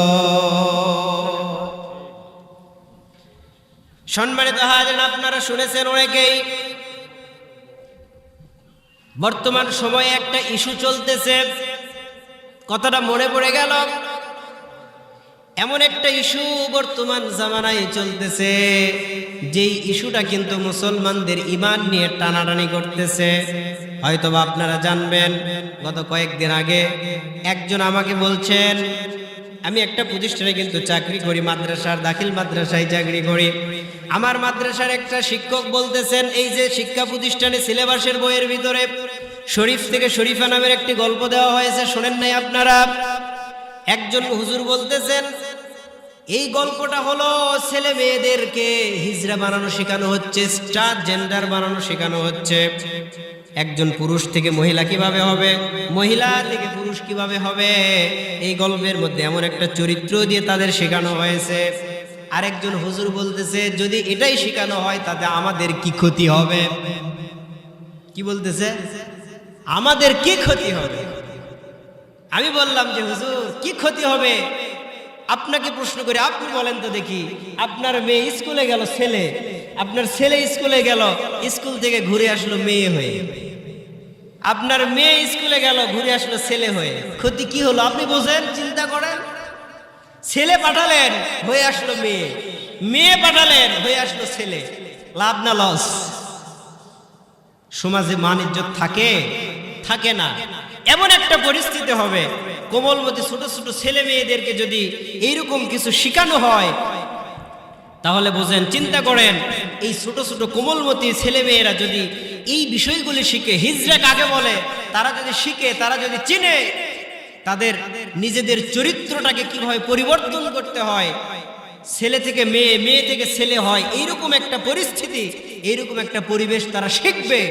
সম্মানিত হাজিরিন, আপনারা শুনেছেন অনেকেই, বর্তমান সময়ে একটা ইস্যু চলতেছে, কথাটা মনে পড়ে গেল। এমন একটা ইস্যু বর্তমান জামানায় চলতেছে, যেই ইস্যুটা কিন্তু মুসলমানদের ঈমান নিয়ে টানাটানি করতেছে। হয়তোবা আপনারা জানবেন, গত কয়েকদিন আগে একজন আমাকে বলছেন, আমি একটা প্রতিষ্ঠানে কিন্তু চাকরি করি, মাদ্রাসার, দাখিল মাদ্রাসায় চাকরি করি। আমার মাদ্রাসার একটা শিক্ষক বলতেছেন, এই যে শিক্ষা প্রতিষ্ঠানে সিলেবাসের বইয়ের ভিতরে শরীফ থেকে শরীফা নামের একটি গল্প দেওয়া হয়েছে, শোনেন নাই আপনারা? একজন হুজুর বলতেছেন, এই গল্পটা হলো ছেলে মেয়েদেরকে হিজড়া বানানো শেখানো হচ্ছে, স্টার জেন্ডার বানানো শেখানো হচ্ছে। একজন পুরুষ থেকে মহিলা কিভাবে হবে, মহিলা থেকে পুরুষ কিভাবে হবে, এই গল্পের মধ্যে এমন একটা চরিত্র দিয়ে তাদের শেখানো হয়েছে। আরেকজন হুজুর বলতেছে, যদি এটাই শেখানো হয় তাতে আমাদের কি ক্ষতি হবে? কি বলতেছে? আমাদের কি ক্ষতি হবে? আমি বললাম যে হুজুর, কি ক্ষতি হবে? আপনাকে প্রশ্ন করে আপনি বলেন তো দেখি, আপনার মেয়ে স্কুলে গেল, ছেলে, আপনার ছেলে স্কুলে গেল, স্কুল থেকে ঘুরে আসলো মেয়ে হয়ে। আপনার মেয়ে স্কুলে গেল, ঘুরে আসলো ছেলে হয়ে, ক্ষতি কি হলো? আপনি বোঝেন, চিন্তা করেন। ছেলে পাঠালেন, হয়ে আসলো মেয়ে, মেয়ে পাঠালেন, হয়ে আসলো ছেলে, লাভ না লস? সমাজে মান ইজ্জত থাকে? থাকে না। এমন একটা পরিস্থিতি হবে, কোমলমতি ছোট ছোট ছেলে মেয়েদেরকে যদি এইরকম কিছু শেখানো হয়, তাহলে বোঝেন, চিন্তা করেন, এই ছোট ছোট কোমলমতি ছেলে মেয়েরা যদি এই বিষয়গুলি শিখে, হিজরা কাকে বলে তারা যদি শিখে, তারা যদি চিনে, তাদের নিজেদের চরিত্রটাকে কিভাবে পরিবর্তন করতে হয়, ছেলে থেকে মেয়ে, মেয়ে থেকে ছেলে হয়, এইরকম একটা পরিস্থিতি, এইরকম একটা পরিবেশ তারা শিখবে,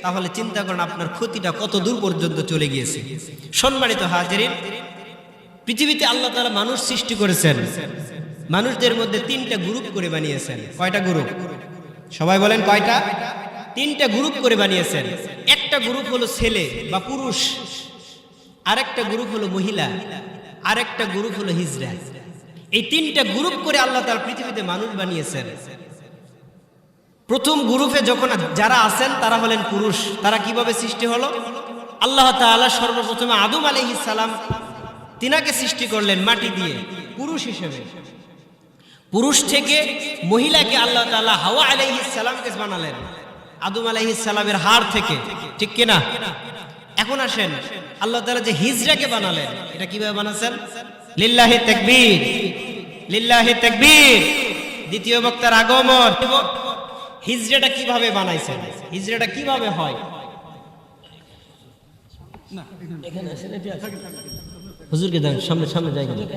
তাহলে চিন্তা করেন আপনার ক্ষতিটা কত দূর পর্যন্ত চলে গিয়েছে। সম্মানিত হাজিরিন, পৃথিবীতে আল্লাহ তাআলা মানুষ সৃষ্টি করেছেন, মানুষদের মধ্যে 3টা গ্রুপ করে বানিয়েছেন। কয়টা গ্রুপ? সবাই বলেন কয়টা? 3টা গ্রুপ করে বানিয়েছেন। একটা গ্রুপ হলো ছেলে বা পুরুষ, আরেকটা গ্রুপ হলো মহিলা, আরেকটা গ্রুপ হলো হিজড়া। এই 3টা গ্রুপ করে আল্লাহ তাআলা পৃথিবীতে মানুষ বানিয়েছেন। প্রথম গ্রুপে যখন যারা আছেন তারা হলেন পুরুষ। তারা কিভাবে সৃষ্টি হলো? আল্লাহ তাআলা সর্বপ্রথমে আদম আলাইহিস সালাম তিনাকে সৃষ্টি করলেন মাটি দিয়ে পুরুষ হিসেবে। পুরুষ থেকে মহিলাকে আল্লাহ তাআলা হাওয়া আলাইহিস সালামকে বানালেন আদম আলাইহিস সালামের হাড় থেকে, ঠিক কিনা? এখন আসেন, আল্লাহ তাআলা যে হিজড়াকে বানালেন, এটা কিভাবে বানাচ্ছেন? লিল্লাহি তাকবীর, লিল্লাহি তাকবীর। দ্বিতীয় বক্তার আগমন। হিজড়াটা কিভাবে বানাইছেন? হিজড়াটা কিভাবে হয়? হুজুরকে দেন, সামনে সামনে জায়গা দেন।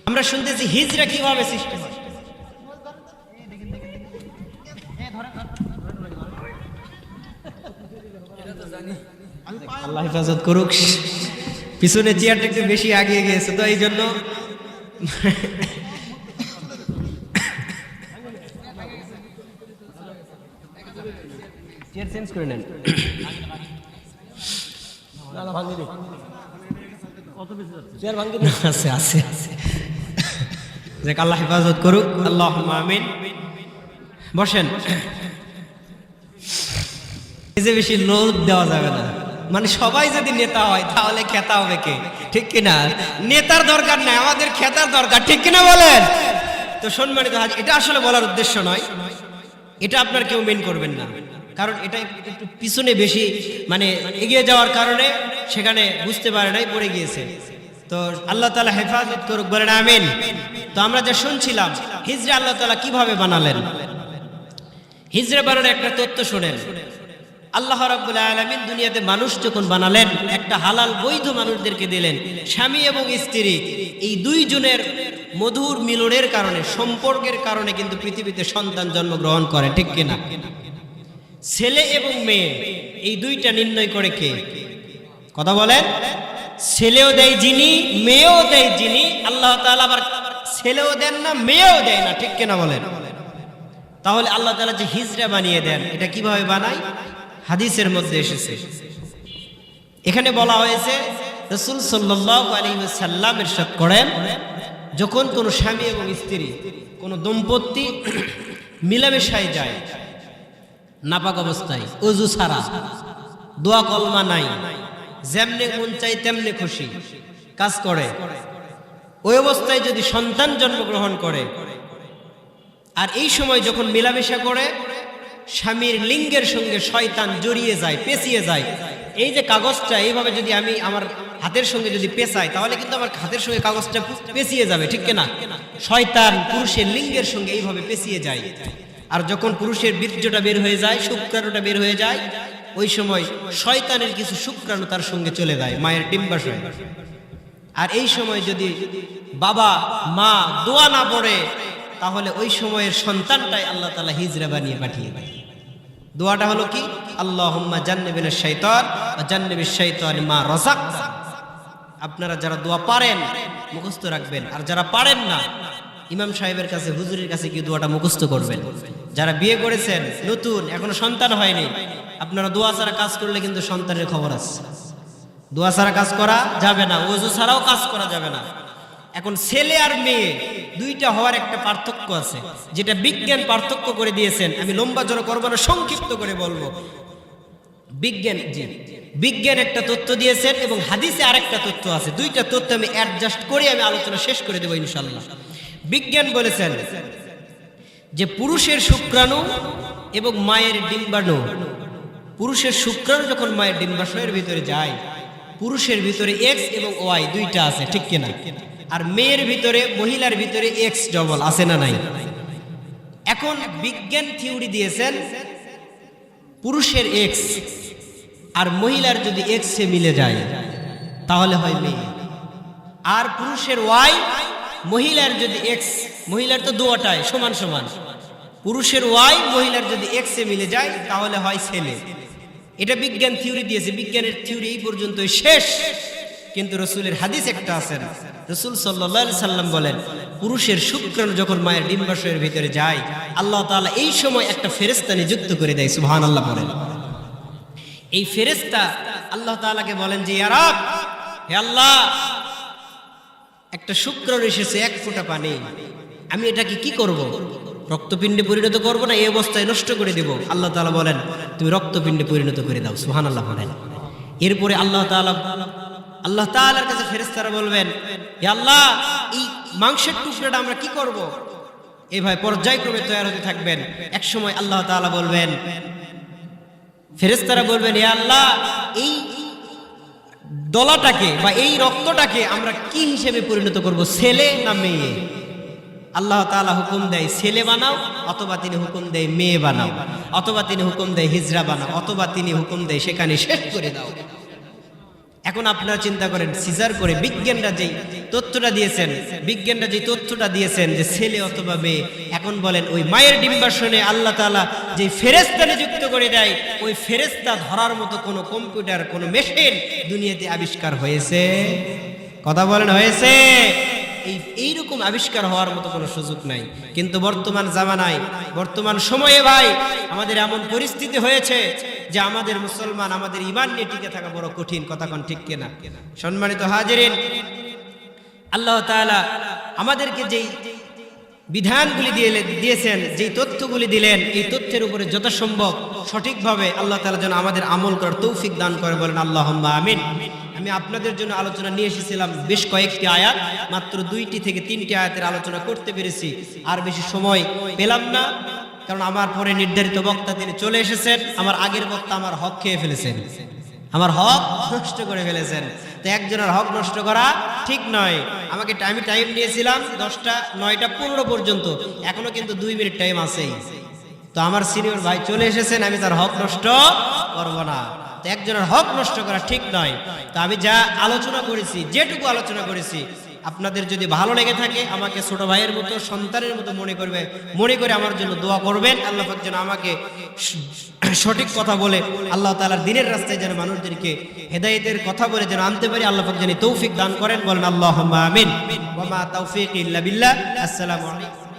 আমরা শুনতেছি হিজড়া কিভাবে সৃষ্টি হয়। আল্লাহ হেফাজত করুক। পিছনে চেয়ারটা একটু বেশি আগিয়ে গিয়েছে, তো এই জন্য চেয়ার চেঞ্জ করে নেন। আছে আছে আছে। যাক, আল্লাহ হেফাজত করুক। আল্লাহুম্মা আমিন। বসেন। এই যে বেশি লোড দেওয়া যাবে না, মানে সবাই যদি নেতা হয় তাহলে খেতা হবে কে, ঠিক কিনা? নেতার দরকার নাই, আমাদের খেতার দরকার, ঠিক কিনা বলেন? তো সম্মানিত হাজির, এটা আসলে বলার উদ্দেশ্য নয়, এটা আপনার কেউ মেন করবেন না, কারণ এটা একটু পিছনে বেশি মানে এগিয়ে যাওয়ার কারণে সেখানে বুঝতে পারে নাই, পড়ে গিয়েছে। তো আল্লাহ তাআলা হেফাজত করুক, বলেন আমিন। তো আমরা যা শুনছিলাম হিজরা আল্লাহ তাআলা কিভাবে বানালেন, হিজরা বানানোর একটা তথ্য শুনেন। আল্লাহ রাব্বুল আলামিন দুনিয়াতে মানুষ যখন বানালেন, একটা হালাল বৈধ মানুষদেরকে দিলেন। স্বামী এবং স্ত্রী এই দুইজনের মধুর মিলনের কারণে, সম্পর্কের কারণে কিন্তু পৃথিবীতে সন্তান জন্মগ্রহণ করে, ঠিক কিনা? ছেলে এবং মেয়ে এই দুইটা নির্ণয় করে কে? কথা বলেন। ছেলেও দেয় যিনি, মেয়েও দেয় যিনি। আল্লাহ তাআলা আবার ছেলেও দেন না, মেয়েও দেয় না, ঠিক কিনা বলেন? তাহলে আল্লাহ তাআলা যে হিজরা বানিয়ে দেন, এটা কিভাবে বানায়? হাদিসের মধ্যে এসেছে। এখানে বলা হয়েছে, রাসূল সাল্লাল্লাহু আলাইহি ওয়াসাল্লাম ইরশাদ করেন, যখন কোন স্বামী এবং স্ত্রী, কোন দম্পতি মিলামেশায় যায়, নাপাক অবস্থায়, ওযু ছাড়া, দোয়া কলমা নাই, যেমনে মন চাই তেমনে খুশি কাজ করে, ওই অবস্থায় যদি সন্তান জন্মগ্রহণ করে, আর এই সময় যখন মিলামেশা করে স্বামীর লিঙ্গের সঙ্গে শয়তান জড়িয়ে যায়, পেঁচিয়ে যায়, এই যে কাগজটা এইভাবে যদি আমি আমার হাতের সঙ্গে যদি পেঁচাই, তাহলে কিন্তু আমার হাতের সঙ্গে কাগজটা পেঁচিয়ে যাবে, ঠিক কিনা? শয়তান পুরুষের লিঙ্গের সঙ্গে এইভাবে পেঁচিয়ে যায়। আর যখন পুরুষের বীর্যটা বের হয়ে যায়, শুক্রাণুটা বের হয়ে যায়, ওই সময় শয়তানের কিছু শুক্রাণু তার সঙ্গে চলে যায়, মায়ের ডিম্বাশয়। আর এই সময় যদি বাবা মা দোয়া না পড়ে, তাহলে ওই সময়ের সন্তানটাই আল্লাহ তাআলা হিজরা বানিয়ে পাঠিয়ে দেয়। দোয়াটা হলো কি? আল্লাহুম্মা জান্নিবিনাশ শাইতান ওয়া জান্নিবিশ শাইতানি মা রাযাকতা। আপনারা যারা দোয়া পারেন মুখস্থ রাখবেন, আর যারা পারেন না ইমাম সাহেবের কাছে, হুজুরের কাছে গিয়ে দোয়াটা মুখস্থ করবেন। যারা বিয়ে করেছেন নতুন, এখনো সন্তান হয়নি, আপনারা দোয়া ছাড়া কাজ করলে কিন্তু সন্তানের খবর আছে। দোয়া ছাড়া কাজ করা যাবে না, ওযু ছাড়াও কাজ করা যাবে না। এখন ছেলে আর মেয়ে দুইটা হওয়ার একটা পার্থক্য আছে, যেটা বিজ্ঞান পার্থক্য করে দিয়েছেন। আমি লম্বা জোর করব না, সংক্ষিপ্ত করে বলবো। বিজ্ঞান একটা তথ্য দিয়েছেন এবং হাদিসে আরেকটা তথ্য আছে। দুইটা তথ্য আমি অ্যাডজাস্ট করে আমি আলোচনা শেষ করে দেব ইনশাআল্লাহ। বিজ্ঞান বলেছেন যে পুরুষের শুক্রাণু এবং মায়ের ডিম্বাণু, পুরুষের শুক্রাণু যখন মায়ের ডিম্বাশয়ের ভিতরে যায়, পুরুষের ভিতরে এক্স এবং ওয়াই দুইটা আছে, ঠিক কিনা? আর মেয়ের ভিতরে, মহিলার ভিতরে এক্স ডবল আছে না নাই? এখন বিজ্ঞান থিওরি দিয়েছেন পুরুষের এক্স আর মহিলার যদি এক্স এ মিলে যায় তাহলে হয় মেয়ে, আর পুরুষের ওয়াই, মহিলার যদি এক্স, মহিলার তো দুটাই সমান সমান, পুরুষের ওয়াই মহিলার যদি এক্স এ মিলে যায় তাহলে হয় ছেলে। এটা বিজ্ঞান থিওরি দিয়েছে, বিজ্ঞানের থিওরি এই পর্যন্তই শেষ। কিন্তু রসুলের হাদিস একটা আছে, রসুল সাল্লাল্লাহু আলাইহি সাল্লাম বলেন পুরুষের শুক্রাণু যখন মায়ের ডিম্বাশয়ের ভিতরে যায়, আল্লাহ তাআলা এই সময় একটা ফেরেশতা নিযুক্ত করে দেয়। সুবহানাল্লাহ বলেন। এই ফেরেশতা আল্লাহ তাআলাকে বলেন যে ইয়া রব, হে আল্লাহ, একটা শুক্রাণু এসেছে, এক ফোঁটা পানি, আমি এটাকে কি করব? রক্তপিণ্ডে পরিণত করব না এই অবস্থায় নষ্ট করে দেব? আল্লাহ তাআলা বলেন তুমি রক্তপিণ্ডে পরিণত করে দাও। সুবহানাল্লাহ বলেন। এরপরে আল্লাহ তাআলার কাছে ফেরেশতারা বলবেন হে আল্লাহ, এই মাংসের টুকরাটা আমরা কি করব? এইভাবে পর্যায়ক্রমে তৈরি হতে থাকবেন। এক সময় আল্লাহ তাআলা বলবেন, ফেরেশতারা বলবেন হে আল্লাহ, এই দলাটাকে বা এই রক্তটাকে আমরা কি হিসেবে পরিণত করব, ছেলে না মেয়ে? আল্লাহ তাআলা হুকুম দেয় ছেলে বানাও, অথবা তিনি হুকুম দেয় মেয়ে বানাও, অথবা তিনি হুকুম দেয় হিজরা বানাও, অথবা তিনি হুকুম দেয় সেখানে শেষ করে দাও। এখন আপনারা চিন্তা করেন, সিজার করে বিজ্ঞানরা যেই তথ্যটা দিয়েছেন যে ছেলে অথবা মেয়ে, এখন বলেন ওই মায়ের ডিম্বাশনে আল্লাহ তাআলা যে ফেরেশতা নিযুক্ত করে দেয়, ওই ফেরেশতা ধরার মতো কোনো কম্পিউটার, কোনো মেশিন দুনিয়াতে আবিষ্কার হয়েছে? কথা বলেন, হয়েছে? এইরকম আবিষ্কার হওয়ার মতো কোনো সুযোগ নাই। কিন্তু বর্তমান জামানায়, বর্তমান সময়ে ভাই আমাদের এমন পরিস্থিতি হয়েছে যে আমাদের মুসলমান, আমাদের ঈমান নিয়ে টিকে থাকা বড় কঠিন। কথা কোন ঠিক কিনা? সম্মানিত হাজিরিন, আল্লাহ তাআলা আমাদেরকে যেই বিধানগুলি দিয়েছেন, যেই তথ্যগুলি দিলেন, এই তথ্যের উপরে যথাসম্ভব সঠিকভাবে আল্লাহ তাআলা যেন আমাদের আমল করার তৌফিক দান করে, বলেন আল্লাহুম্মা আমিন। আমি আপনাদের জন্য আলোচনা নিয়ে এসেছিলাম বেশ কয়েকটি আয়াত, মাত্র 2টি থেকে 3টি আয়াতের আলোচনা করতে পেরেছি, আর বেশি সময় পেলাম না, কারণ আমার পরে নির্ধারিত বক্তা তিনি চলে এসেছেন। আমার আগের বক্তা আমার হক খেয়ে ফেলেছেন, আমার হক নষ্ট করে ফেলেছেন। তো একজনের হক নষ্ট করা ঠিক নয়। আমি টাইম নিয়েছিলাম 9টা 15 পর্যন্ত, এখনো কিন্তু 2 মিনিট টাইম আছেই। তো আমার সিনিয়র ভাই চলে এসেছেন, আমি তার হক নষ্ট করব না। তো একজনের হক নষ্ট করা ঠিক নয়। তো আমি যা আলোচনা করেছি, যেটুকু আলোচনা করেছি, আপনাদের যদি ভালো লেগে থাকে আমাকে ছোট ভাইয়ের মতো, সন্তানের মতো মনে করে আমার জন্য দোয়া করবেন। আল্লাহ পাক যেন আমাকে সঠিক কথা বলে আল্লাহ তাআলার দ্বীনের রাস্তায় যেন মানুষদেরকে হেদায়েতের কথা বলে যেন আনতে পারি, আল্লাহ পাক যেন তৌফিক দান করেন, বলেন আল্লাহুম্মা আমিন। ওয়া মা তাওফীকি ইল্লা বিল্লাহ। আসসালামু আলাইকুম।